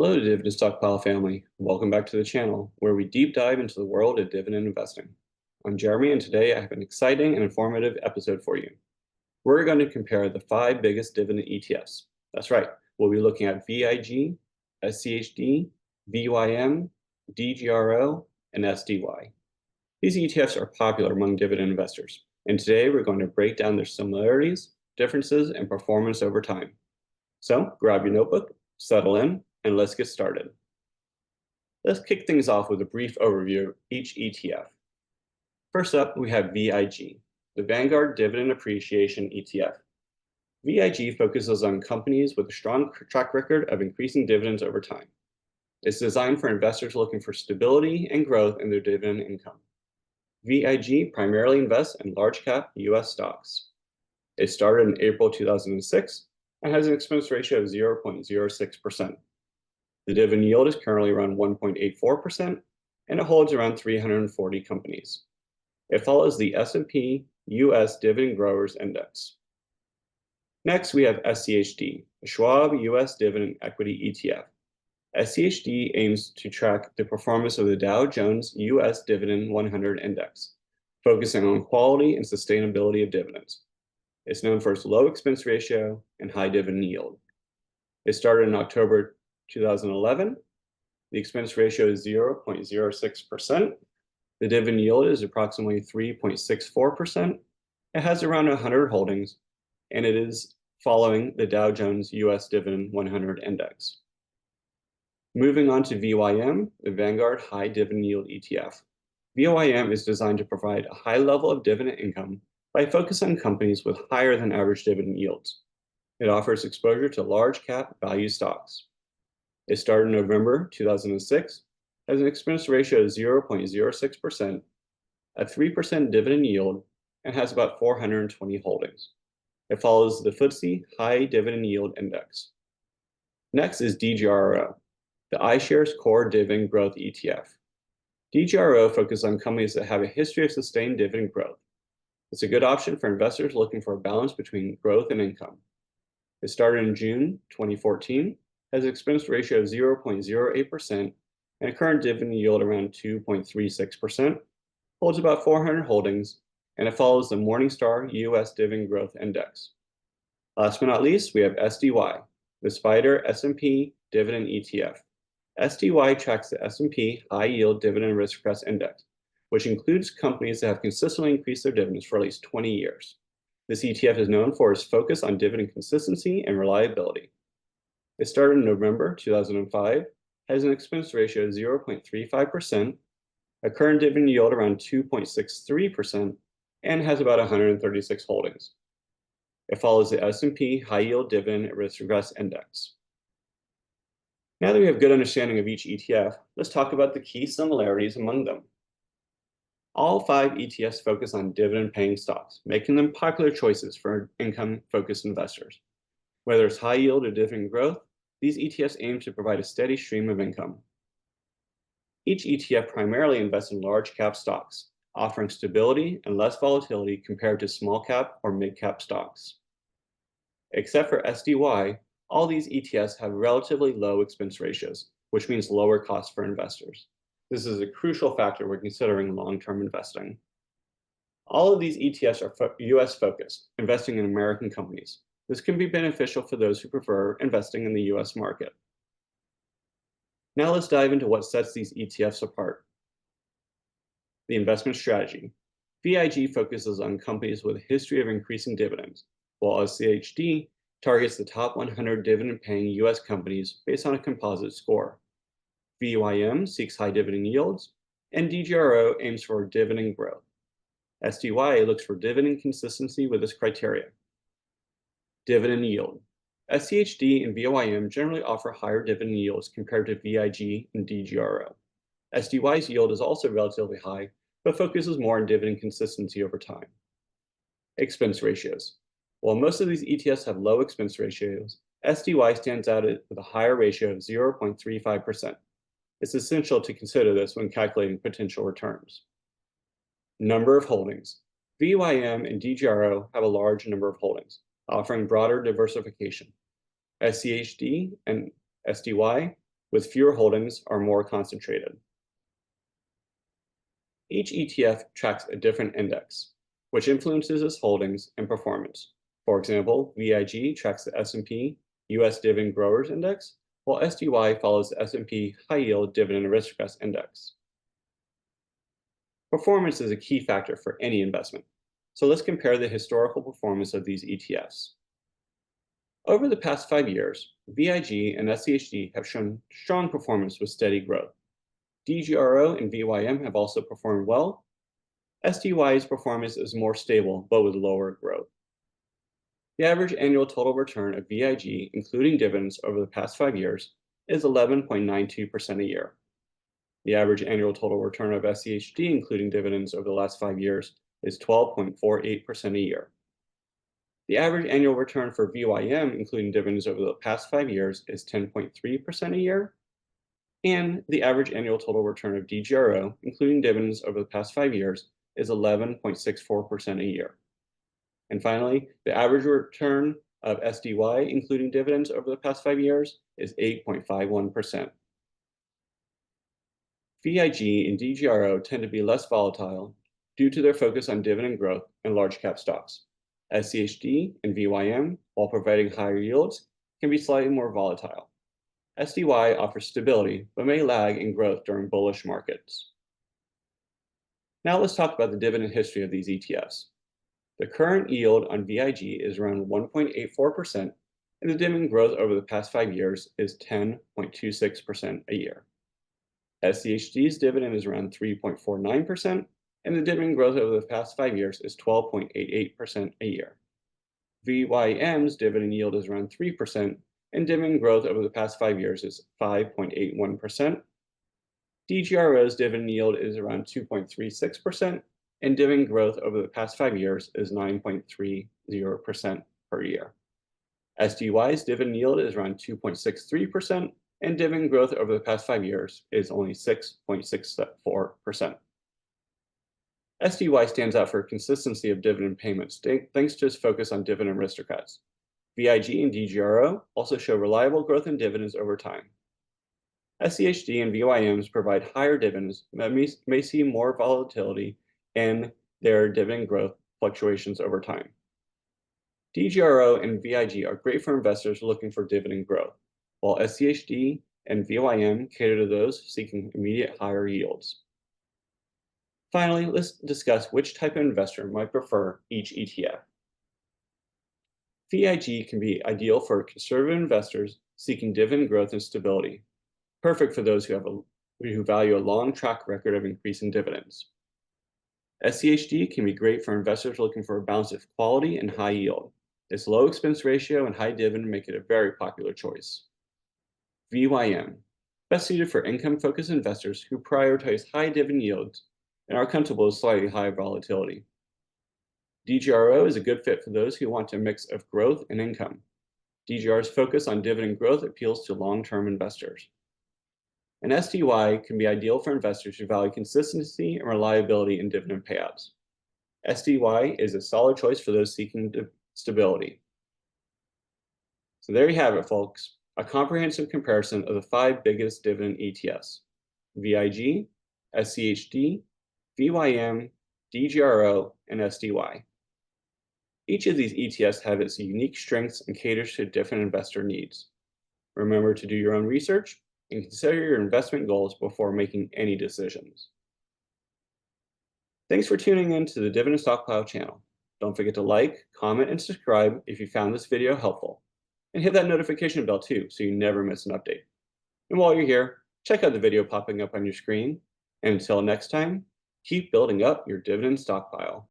Hello, Dividend Stockpile family. Welcome back to the channel, where we deep dive into the world of dividend investing. I'm Jeremy, and today I have an exciting and informative episode for you. We're going to compare the 5 biggest dividend ETFs. That's right, we'll be looking at VIG, SCHD, VYM, DGRO, and SDY. These ETFs are popular among dividend investors, and today we're going to break down their similarities, differences, and performance over time. So grab your notebook, settle in, and let's get started. Let's kick things off with a brief overview of each ETF. First up, we have VIG, the Vanguard Dividend Appreciation ETF. VIG focuses on companies with a strong track record of increasing dividends over time. It's designed for investors looking for stability and growth in their dividend income. VIG primarily invests in large-cap U.S. stocks. It started in April 2006 and has an expense ratio of 0.06%. The dividend yield is currently around 1.84%, and it holds around 340 companies. It follows the S&P U.S. Dividend Growers Index. Next, we have SCHD, the Schwab U.S. Dividend Equity ETF. SCHD aims to track the performance of the Dow Jones U.S. Dividend 100 Index, focusing on quality and sustainability of dividends. It's known for its low expense ratio and high dividend yield. It started in October 2011. The expense ratio is 0.06%. The dividend yield is approximately 3.64%. It has around 100 holdings, and it is following the Dow Jones U.S. Dividend 100 Index. Moving on to VYM, the Vanguard High Dividend Yield ETF. VYM is designed to provide a high level of dividend income by focusing on companies with higher than average dividend yields. It offers exposure to large cap value stocks. It started in November 2006, has an expense ratio of 0.06%, a 3% dividend yield, and has about 420 holdings. It follows the FTSE High Dividend Yield Index. Next is DGRO, the iShares Core Dividend Growth ETF. DGRO focuses on companies that have a history of sustained dividend growth. It's a good option for investors looking for a balance between growth and income. It started in June 2014, has an expense ratio of 0.08%, and a current dividend yield around 2.36%, holds about 400 holdings, and it follows the Morningstar U.S. Dividend Growth Index. Last but not least, we have SDY, the SPDR S&P Dividend ETF. SDY tracks the S&P High Yield Dividend Risk Press Index, which includes companies that have consistently increased their dividends for at least 20 years. This ETF is known for its focus on dividend consistency and reliability. It started in November 2005, has an expense ratio of 0.35%, a current dividend yield around 2.63%, and has about 136 holdings. It follows the S&P High Yield Dividend Risk Regress Index. Now that we have a good understanding of each ETF, let's talk about the key similarities among them. All 5 ETFs focus on dividend-paying stocks, making them popular choices for income-focused investors. Whether it's high yield or dividend growth, these ETFs aim to provide a steady stream of income. Each ETF primarily invests in large-cap stocks, offering stability and less volatility compared to small-cap or mid-cap stocks. Except for SDY, all these ETFs have relatively low expense ratios, which means lower costs for investors. This is a crucial factor when considering long-term investing. All of these ETFs are US-focused, investing in American companies. This can be beneficial for those who prefer investing in the US market. Now let's dive into what sets these ETFs apart. The investment strategy. VIG focuses on companies with a history of increasing dividends, while SCHD targets the top 100 dividend-paying US companies based on a composite score. VYM seeks high dividend yields, and DGRO aims for dividend growth. SDY looks for dividend consistency with this criteria. Dividend yield. SCHD and VYM generally offer higher dividend yields compared to VIG and DGRO. SDY's yield is also relatively high, but focuses more on dividend consistency over time. Expense ratios. While most of these ETFs have low expense ratios, SDY stands out with a higher ratio of 0.35%. It's essential to consider this when calculating potential returns. Number of holdings. VYM and DGRO have a large number of holdings, offering broader diversification. SCHD and SDY with fewer holdings are more concentrated. Each ETF tracks a different index, which influences its holdings and performance. For example, VIG tracks the S&P US Dividend Growers Index, while SDY follows the S&P High Yield Dividend Aristocrats Index. Performance is a key factor for any investment, so let's compare the historical performance of these ETFs. Over the past 5 years, VIG and SCHD have shown strong performance with steady growth. DGRO and VYM have also performed well. SDY's performance is more stable, but with lower growth. The average annual total return of VIG, including dividends over the past 5 years, is 11.92% a year. The average annual total return of SCHD, including dividends over the last 5 years, is 12.48% a year. The average annual return for VYM, including dividends over the past 5 years, is 10.3% a year. And the average annual total return of DGRO, including dividends over the past 5 years, is 11.64% a year. And finally, the average return of SDY, including dividends over the past 5 years, is 8.51%. VIG and DGRO tend to be less volatile due to their focus on dividend growth and large cap stocks. SCHD and VYM, while providing higher yields, can be slightly more volatile. SDY offers stability, but may lag in growth during bullish markets. Now let's talk about the dividend history of these ETFs. The current yield on VIG is around 1.84%, and the dividend growth over the past 5 years is 10.26% a year. SCHD's dividend is around 3.49%, and the dividend growth over the past 5 years is 12.88% a year. VYM's dividend yield is around 3%, and dividend growth over the past 5 years is 5.81%. DGRO's dividend yield is around 2.36%, and dividend growth over the past 5 years is 9.30% per year. SDY's dividend yield is around 2.63%, and dividend growth over the past 5 years is only 6.64%. SDY stands out for consistency of dividend payments thanks to its focus on dividend aristocrats. VIG and DGRO also show reliable growth in dividends over time. SCHD and VYMs provide higher dividends that may see more volatility in their dividend growth fluctuations over time. DGRO and VIG are great for investors looking for dividend growth, while SCHD and VYM cater to those seeking immediate higher yields. Finally, let's discuss which type of investor might prefer each ETF. VIG can be ideal for conservative investors seeking dividend growth and stability, perfect for those who value a long track record of increasing dividends. SCHD can be great for investors looking for a balance of quality and high yield. Its low expense ratio and high dividend make it a very popular choice. VYM, best suited for income-focused investors who prioritize high dividend yields and are comfortable with slightly higher volatility. DGRO is a good fit for those who want a mix of growth and income. DGR's focus on dividend growth appeals to long-term investors. And SDY can be ideal for investors who value consistency and reliability in dividend payouts. SDY is a solid choice for those seeking stability. So there you have it, folks. A comprehensive comparison of the 5 biggest dividend ETFs: VIG, SCHD, VYM, DGRO, and SDY. Each of these ETFs have its unique strengths and caters to different investor needs. Remember to do your own research and consider your investment goals before making any decisions. Thanks for tuning in to the Dividend Stockpile channel. Don't forget to like, comment, and subscribe if you found this video helpful. And hit that notification bell too, so you never miss an update. And while you're here, check out the video popping up on your screen. And until next time, keep building up your dividend stockpile.